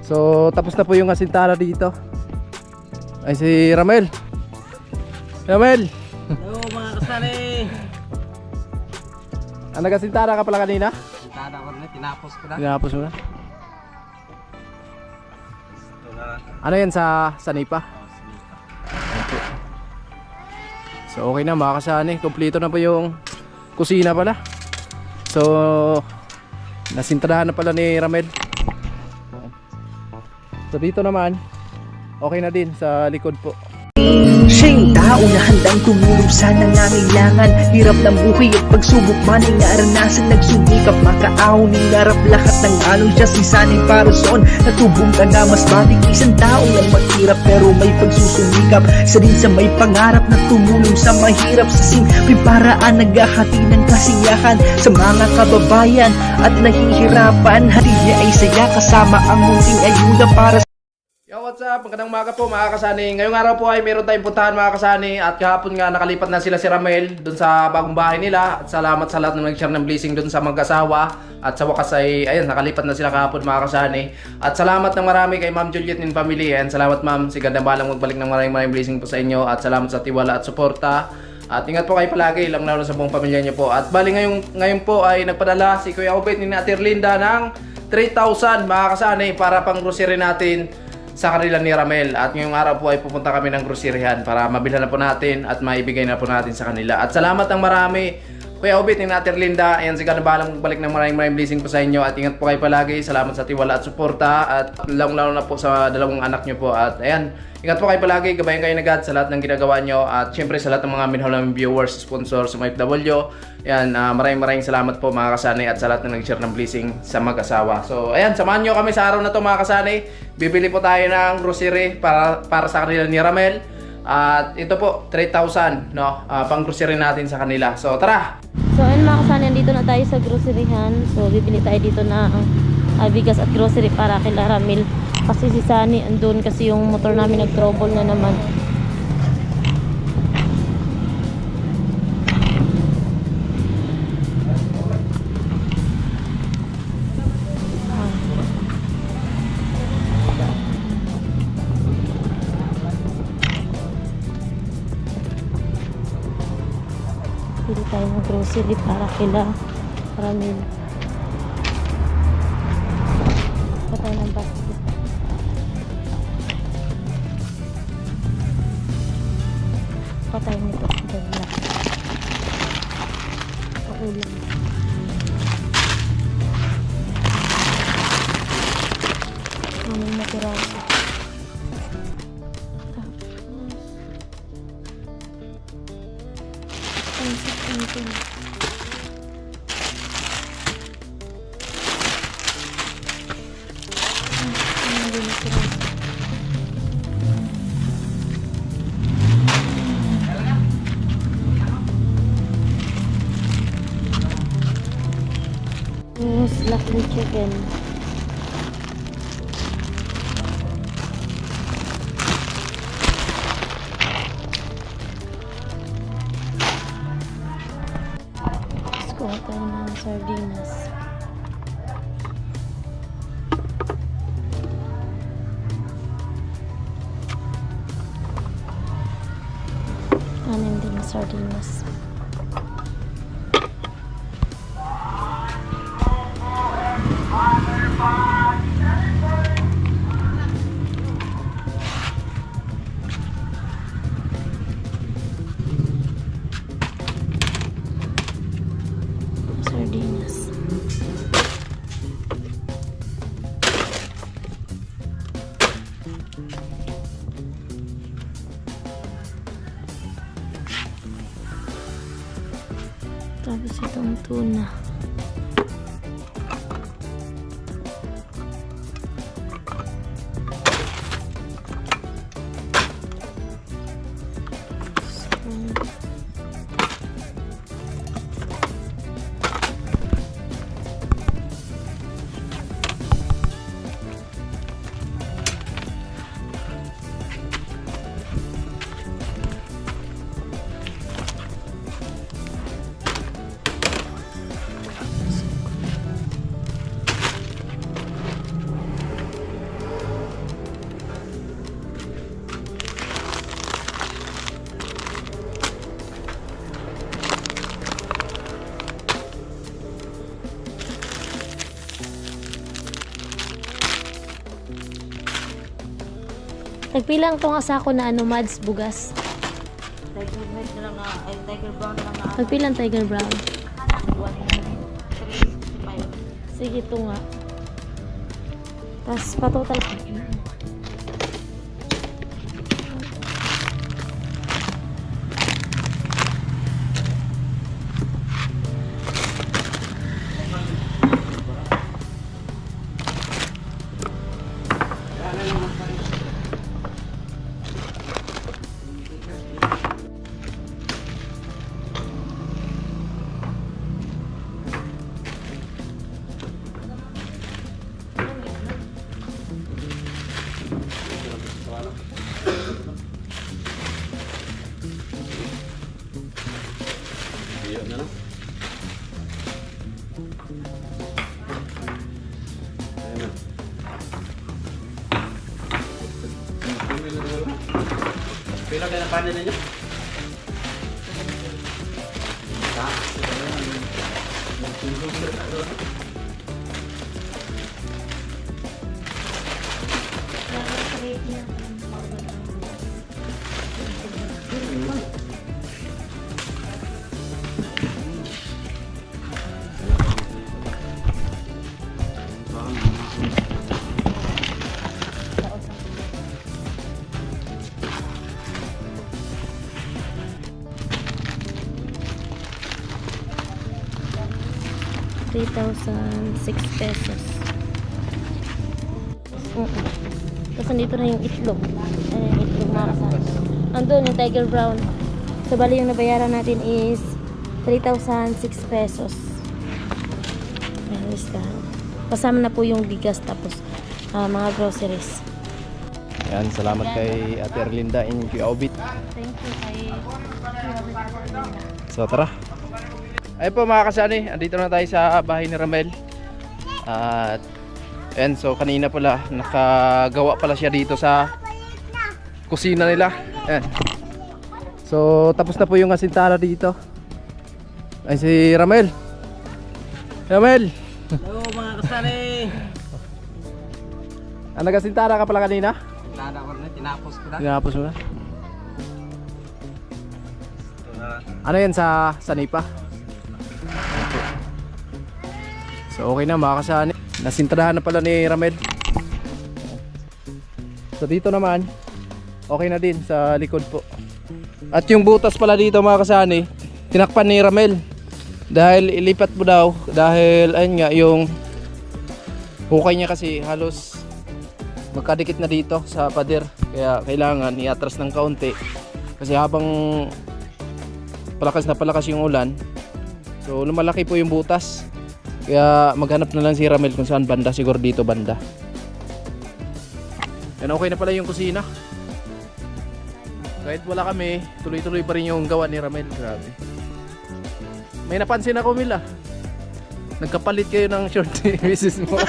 So tapos na po yung asintara dito. Ay si Ramel. Ramel! Hello mga kasali! Nag-asintara ka pala kanina? Asintara ko na, tinapos ko na. Tinapos mo na? Ano yan sa Nipa? So okay na mga kasani, kompleto na po yung kusina pala. So nasintarahan na pala ni Ramel. So dito naman okay na din sa likod po. Siya'y tao na handang tumulong sa nangangailangan. Hirap ng buhay at pagsubok man ay naranasan. Nagsumikap makaahon ng narap lahat ng alon. Siya si sanay para soon natubong ka na mas matik. Isang tao lang mahirap pero may pagsusumikap. Isa din sa may pangarap na tumulong sa mahirap. Sa simpleng paraan naghahati ng kasiyahan sa mga kababayan at nahihirapan. Hati niya ay saya kasama ang munting ayuda para sa Yo, what's up? Magandang umaga po mga kasani. Ngayong araw po ay meron tayong puntahan mga kasani. At kahapon nga nakalipat na sila si Ramel dun sa bagong bahay nila. At salamat sa lahat na nag-share ng blessing dun sa mag-asawa. At sa wakas ay, ayun, nakalipat na sila kahapon mga kasani. At salamat ng marami kay Ma'am Juliet and family. And salamat ma'am, si ganda balang magbalik ng maraming blessing po sa inyo. At salamat sa tiwala at suporta. At ingat po kayo palagi, lang lalo sa buong pamilya niyo po. At bali ngayon po ay nagpadala si Kuya Obet ni Ate Erlinda ng 3,000 mga kasani para pang grocery natin sa kanila ni Ramel. At ngayong araw po ay pupunta kami ng groceryhan para mabilhan na po natin at maibigay na po natin sa kanila. At salamat ng marami Kuya Obet ni Ate Erlinda. Ayan, si Gana balang magbalik ng maraming blessing po sa inyo. At ingat po kayo palagi. Salamat sa tiwala at suporta. At lalong-lalo na po sa dalawang anak nyo po. At ayan, ingat po kayo palagi. Gabayan kayo na God sa lahat ng ginagawa nyo. At syempre sa lahat ng mga minahal namin viewers, sponsors, mga FW. Ayan, maraming salamat po mga kasani. At sa lahat na nag-share ng blessing sa mag-asawa. So ayan, samahan nyo kami sa araw na to mga kasani. Bibili po tayo ng grocery para sa kanila ni Ramel. At ito po, 3,000 no? Pang grocery natin sa kanila. So tara! So ayun mga kasani, nandito na tayo sa groceryhan. So bibili tayo dito na bigas at grocery para kay Ramil. Kasi si Sunny andun kasi yung motor namin nag-trouble na naman. Bili tayo ng grocery para kila Ramil. Patay ng basket. Patay nito. Ganda. Paulam. Anong matiraso. Lucky chicken. Kuha tayo ng sardinas. Anin din ang sardinas. Sardinas. Tapos itong tuna. Nagpilang tong asako na ano, Mads bugas. Tiger red na lang na, ay tiger brown na lang na. Nagpilang Tiger Brown. 365. Sige, ito nga. Tapos patotal. 3,006 pesos. Tapos nandito na yung itlog. Ayan yung itlog mga kasama. Andun yung Tiger Brown. So bali yung nabayaran natin is 3,006 pesos. Ayan, listahan. Kasama na po yung bigas tapos mga groceries. Yan, salamat kay Ate Erlinda in Kuya Obit. Thank you kay So tara. Ayun po mga kasani, andito na tayo sa bahay ni Ramel. At ayan, so kanina pala nakagawa pala siya dito sa kusina nila. Ayan. So tapos na po yung asintara dito. Ay si Ramel. Ramel. Hello mga kasani. Nag-asintara ka pala kanina? Nada ko na, tinapos ko na. Tinapos mo na. Ano yan sa Nipa? So okay na mga kasani. Nasintarahan na pala ni Ramel. So dito naman okay na din sa likod po. At yung butas pala dito mga kasani, tinakpan ni Ramel. Dahil ilipat mo daw. Dahil ayun nga yung hukay niya kasi halos magkadikit na dito sa pader. Kaya kailangan iatras ng kaunti. Kasi habang palakas yung ulan, so lumalaki po yung butas. Kaya maghanap na lang si Ramel kung saan banda. Siguro dito banda. Yan, okay na pala yung kusina. Kahit wala kami, tuloy-tuloy pa rin yung gawa ni Ramel. Grabe. May napansin ako, Mila. Nagkapalit kayo ng short ni Mrs. mo.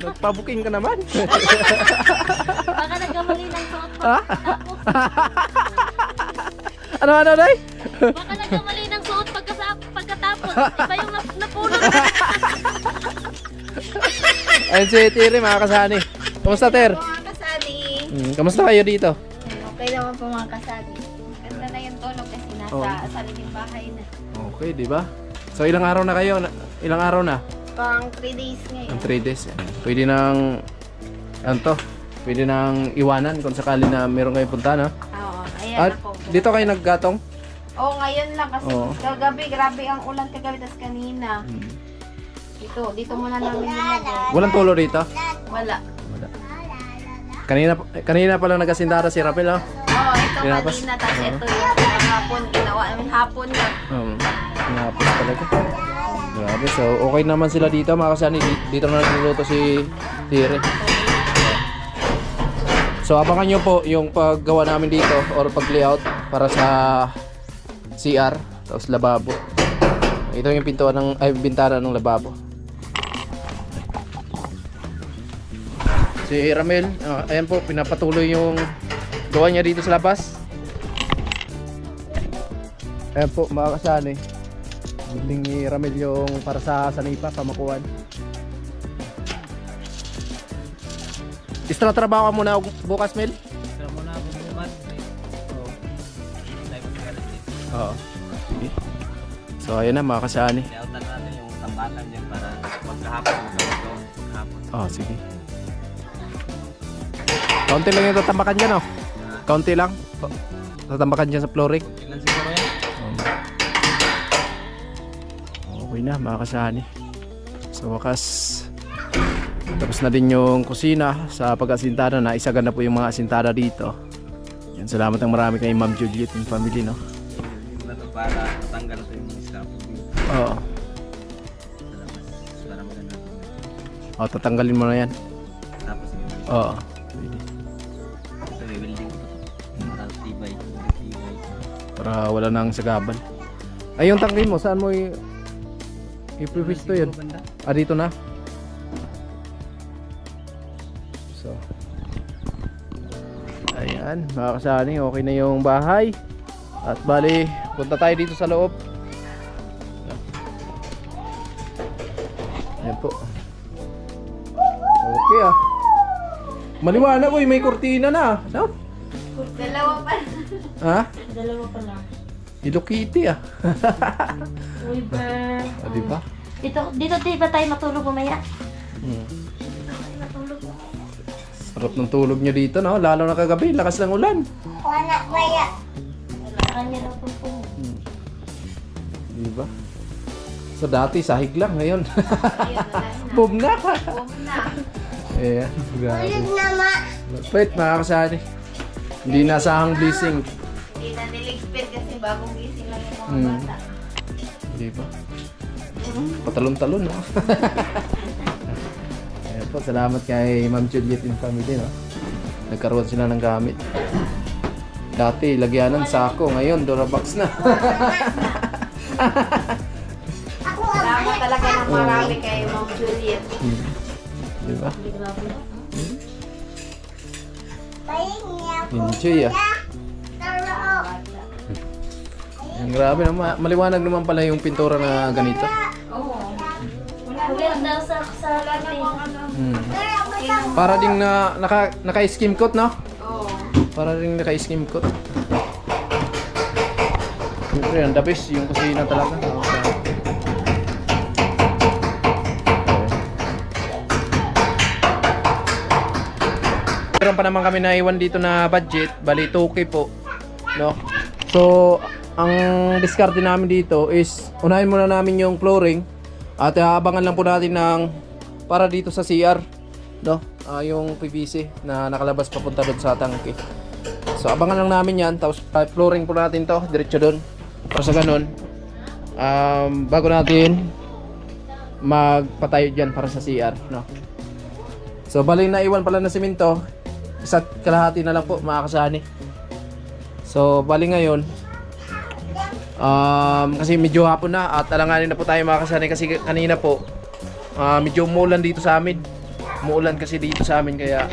Nagpabuking ka naman. Baka nagkamali ng suot Ha? Ano, Day? Baka nagkamali ng suot pagkatapos. Iba yung napulot. Ayun si Tiri, mga kasani. Kamusta, Ter? Mga kasali. Kamusta kayo dito? Okay naman po mga kasali. Ganda na yung tulog kasi nasa sariling bahay na. Okay, di ba? So ilang araw na kayo? Ilang araw na? Pang 3 days ngayon. Ang 3 days. Pwede nang ano to? Pwede nang iwanan kung sakali na meron kayong punta, no? Oo, ayan At ako. dito kayo naggatong? Oo, ngayon lang kasi Oo. kagabi, grabe ang ulan kagabi tas kanina. Dito muna namin nilagay. Walang tulo dito? Wala. Kanina pa lang nagasindara si Rapel, no? Oo, ito Tinapos? kanina tas ito yung hapon. Ginawa namin hapon na. Napos talaga. Grabe, so okay naman sila dito, mga kasani. Dito na nagluluto si Tiri. So abangan nyo po yung paggawa namin dito or pag-layout para sa CR, tapos lababo. Ito yung pintuan ng bintana ng lababo. Si Ramel, ayan po, pinapatuloy yung gawa niya dito sa labas. Ayan po, mga kasani. Building ni Ramel yung para sa Sanipa, pamakuan. extra trabaho ka muna bukas, Mel? Gusto mo na ako bukas. Tayo mag-alas eh. Oo. Sige. So ayun na mga kasani. Layoutan natin yung tambatan dyan para pagkahapon magkakaroon ko. Pagkahapon. Oh, sige. Kaunti lang yung tatambakan dyan, oh. Kaunti lang. Tatambakan dyan sa flooring. Ilan siguro yan? Okay na mga kasani. Sa wakas, tapos na din yung kusina sa pag-asintada na. Isagan na po yung mga asintada dito. Yan, salamat ng marami kay Ma'am Juliet and family, no? Yung na to para matanggal ito yung mga scaffolding. Oo. Sa labas. Para maganda. Oh, tatanggalin mo na yan. Tapos yung Oo. ito may welding ko. Para tibay. Tibay. Para wala nang sagabal. Ay, yung tangke mo, saan mo i-previsto yun? Banda. Ah, dito na? So, ayan, mga kasani, okay na yung bahay. At bali, punta tayo dito sa loob. Ayan po. Okay ah. Maliwanag, uy, may kurtina na. No? Dalawa pa. Ha? Dalawa pa lang. Hello Kitty ah. Uy, ba? Ah, di ba? Dito di ba tayo matulog mamaya? Hmm. Sarap ng tulog nyo dito, no? Lalo na kagabi, lakas ng ulan. Kanya lang po po. Di ba? So dati sahig lang, ngayon. Ayun, wala na. Boom na! Boom na. Ayan, grabe. Wait, mga kasani. Hindi nasahang blessing. Hindi na niligpit kasi bagong gising lang yung mga Hmm. bata. Di ba? Patalon-talon, no? Ayan po, salamat kay Ma'am Juliet and family, no? Nagkaroon sila ng gamit. Dati, lagyanan sako. Ngayon, Durabox na. Salamat talaga ng marami kay Ma'am Juliet. Di ba? Enjoy ah. Ang grabe naman. Maliwanag naman pala yung pintura na ganito. Maganda sa latin. Para ding na naka-skim coat, no? Oo. Para rin naka-skim coat. Siyempre, ang the best yung kusina talaga. Meron pa naman kami naiwan dito na budget, bali 2K po, no? So, ang discard namin dito is unahin muna namin yung flooring at aabangan lang po natin ng para dito sa CR, no? Yung PVC na nakalabas papunta doon sa tangke. So, abangan lang namin yan, tapos flooring po natin to, diretso doon. Para sa ganun, bago natin magpatayo dyan para sa CR, no? So, bali naiwan pala na simento. Isa't kalahati na lang po mga kasani. So bali ngayon kasi medyo hapon na at alanganin na po tayo mga kasani kasi kanina po medyo umuulan dito sa amin. Umuulan kasi dito sa amin kaya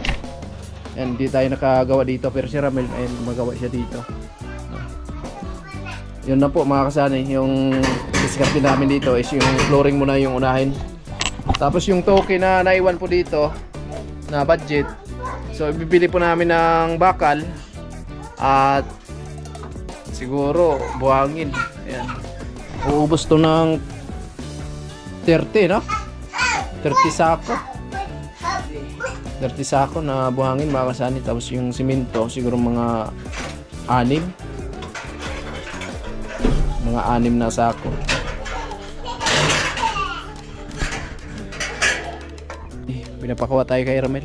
yan, hindi tayo nakagawa dito pero si Ramel ayun magawa siya dito. Yun na po mga kasani, yung discard namin dito is yung flooring muna yung unahin. Tapos yung toke na naiwan po dito na budget. So ibibili po namin ng bakal at siguro buhangin. Ayan. Uubos to ng 30, no? 30 sako. 30 sako na buhangin mga kasani. Tapos yung simento siguro mga 6. Mga 6 na sako. Pinapakuha tayo kay Ramel.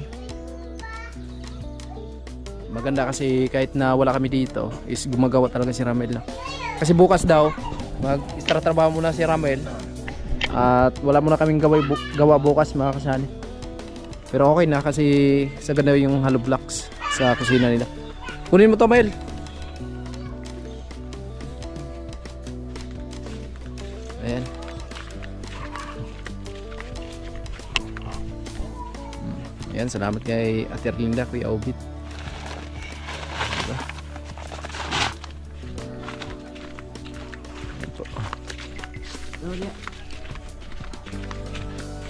Maganda kasi kahit na wala kami dito is gumagawa talaga si Ramel. Kasi bukas daw mag-extra trabaho muna si Ramel at wala muna kaming gawa bukas mga kasani. Pero okay na kasi sa ganda yung hollow blocks sa kusina nila. Kunin mo to, Mel. Ayan. Ayan, salamat kay Ate Arlinda, Kuya Obit.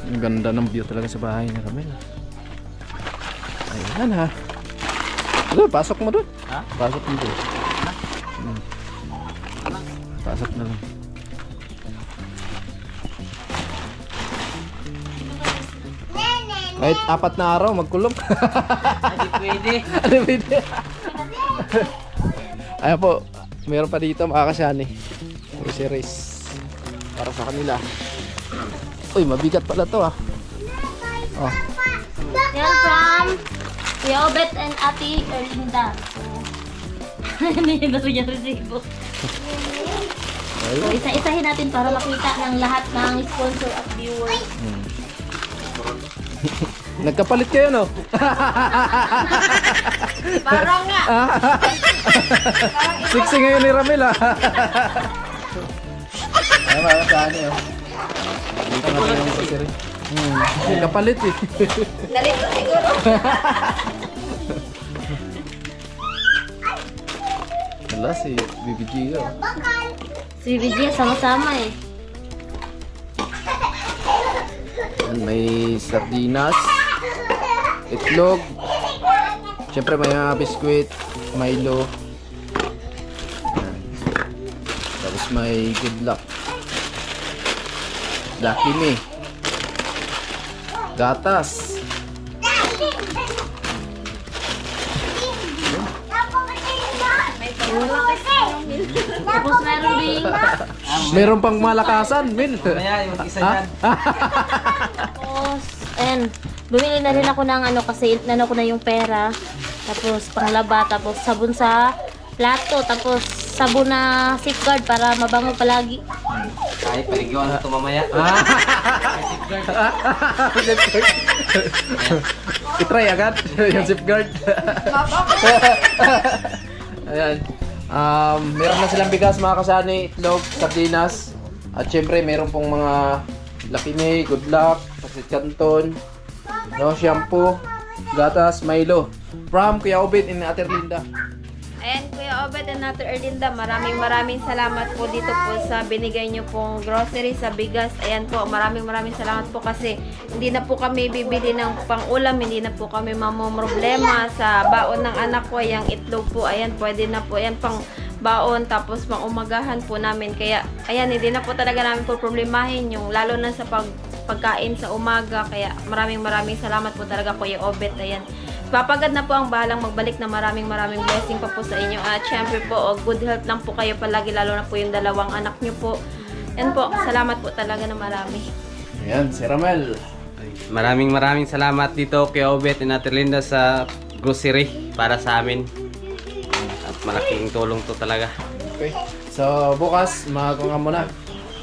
Ang ganda ng view talaga sa bahay ni Ramel. Ayan ha. Doon, pasok mo doon. Ha? Pasok mo doon. Pasok na lang. Kahit 4 na araw, magkulong. Hindi pwede. Ano pwede? Ayan po, meron pa dito mga kasyani. Series para sa kanila. Uy, mabigat pala to ah. Oh. Yan from Kuya Obet and Ate Erlinda. Hindi na rin yung resibo. So, isa-isahin natin para makita ng lahat ng sponsor at viewers. Nagkapalit kayo no? Parang nga. Siksi ngayon ni Ramil ah. Ay, mga kasyani oh. Dito natin yung grocery. Nagkapalit eh. Nalito siguro. Wala si BBG oh. Si BBG sama-sama eh. Yan, may sardinas, itlog, syempre may mga biskwit, Milo. Yan. Tapos may good luck, Lucky Me, gatas, Tapos meron ding meron pang malakasan, Mil. Kaya yung isa Ha? yan. tapos, ayan, bumili na rin ako ng ano kasi nano ko na yung pera. Tapos panglaba, tapos sabon sa plato, tapos sabon na safeguard para mabango palagi. Kahit paligyan na ito mamaya. I-try agad yung safeguard. Ayan. Meron na silang bigas mga kasani, itlog, sardinas. At syempre meron pong mga Lucky Me, Good Luck, Pasit Canton, no, shampoo, gatas, Milo. From Kuya Obet and Ate Linda. Ayan, Kuya Obet and Ate Erlinda, maraming salamat po dito po sa binigay nyo pong grocery sa bigas. Ayan po, maraming salamat po kasi hindi na po kami bibili ng pang-ulam, hindi na po kami mamomroblema sa baon ng anak ko. Yung itlog po, ayan, pwede na po, ayan, pang baon, tapos pang umagahan po namin. Kaya, ayan, hindi na po talaga namin po problemahin yung, lalo na sa pagkain sa umaga. Kaya maraming salamat po talaga Kuya Obet. Ayan, papagad na po ang bahalang magbalik na maraming blessing pa po sa inyo. At syempre po, good health lang po kayo palagi, lalo na po yung dalawang anak nyo po. Yan po, salamat po talaga na marami. Ayan, si Ramel. Maraming salamat dito kay Obet and Ate Linda sa grocery para sa amin. At malaking tulong to talaga. Okay. So, bukas, magawa mo na.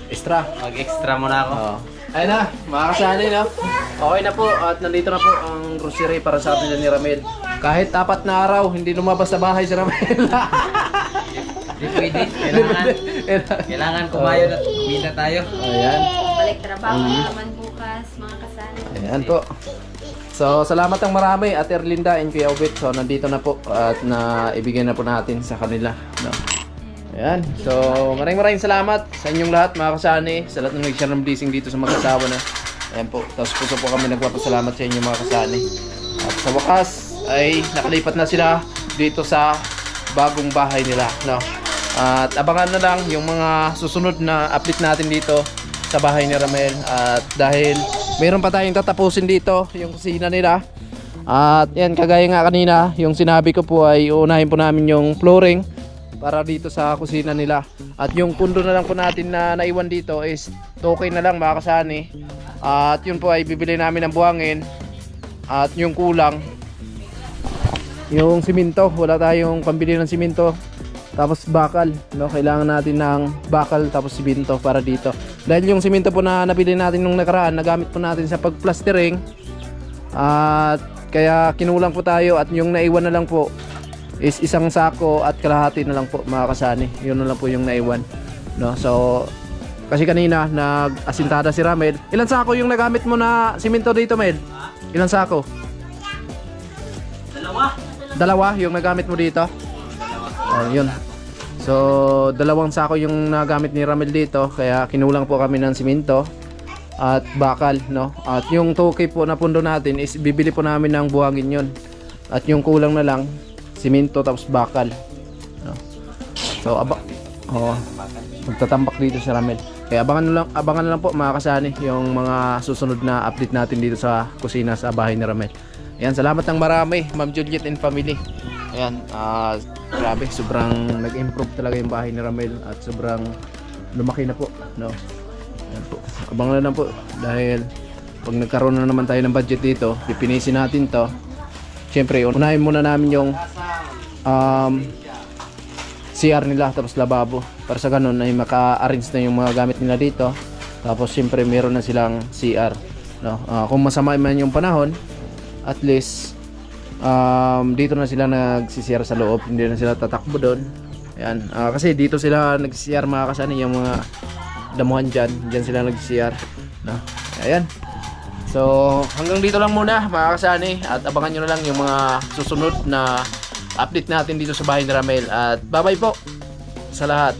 Extra. Mag-extra muna ako. Oo. Ayun na, mga kasani na. Okay na po at nandito na po ang grocery para sa atin ni Ramel. Kahit 4 na araw, hindi lumabas sa bahay si Ramel. Hindi pwede. Kailangan kumayo at kumita tayo. Ayan. Balik trabaho naman bukas, mga kasali. Ayan po. So, salamat ang marami Ate Erlinda and Kuya Obet. So, nandito na po at naibigay na po natin sa kanila. No? Ayan. So, maraming salamat sa inyong lahat mga kasani. Sa lahat ng nag-share ng blessing dito sa mag-asawa na. Ayan po. Tapos puso po kami nagpapasalamat sa inyo mga kasani. At sa wakas ay nakalipat na sila dito sa bagong bahay nila. No? At abangan na lang yung mga susunod na update natin dito sa bahay ni Ramel. At dahil mayroon pa tayong tatapusin dito, yung kusina nila. At yan, kagaya nga kanina, yung sinabi ko po ay uunahin po namin yung flooring para dito sa kusina nila. At yung pundo na lang po natin na naiwan dito is okay na lang mga kasani. At yun po ay bibili namin ng buhangin. At yung kulang, yung siminto, wala tayong pambili ng siminto. Tapos bakal, no? Kailangan natin ng bakal tapos siminto para dito. Dahil yung siminto po na nabili natin nung nakaraan, nagamit po natin sa pagplastering. At kaya kinulang po tayo at yung naiwan na lang po is isang sako at kalahati na lang po mga kasani. Yun na lang po yung naiwan, no? So kasi kanina nag-asintada si Ramel. Ilan sako yung nagamit mo na siminto dito, Mel? Ilan sako? Dalawa yung nagamit mo dito? Yun. So, 2 sako yung nagamit ni Ramel dito. Kaya kinulang po kami ng siminto at bakal, no? At yung 2K po na pundo natin is bibili po namin ng buhangin yun. At yung kulang na lang, simento tapos bakal. No? So, magtatambak dito si Ramel. Kaya abangan na lang po mga kasani yung mga susunod na update natin dito sa kusina sa bahay ni Ramel. Ayan, salamat ng marami, Ma'am Juliet and family. Ayan, grabe, sobrang nag-improve talaga yung bahay ni Ramel at sobrang lumaki na po, no? Ayan po. Abangan na lang po dahil pag nagkaroon na naman tayo ng budget dito, pipinisin natin to. Siyempre, unahin muna namin yung CR nila tapos lababo para sa ganun ay maka-arrange na yung mga gamit nila dito. Tapos siyempre meron na silang CR, no? Kung masama man yung panahon, at least dito na sila nag-CR sa loob, hindi na sila tatakbo doon. Ayan, kasi dito sila nag-CR mga kasani, yung mga damuhan dyan sila nag-CR, no? Ayan. So, hanggang dito lang muna mga kasani at abangan nyo na lang yung mga susunod na update natin dito sa bahay ni Ramel at bye bye po sa lahat.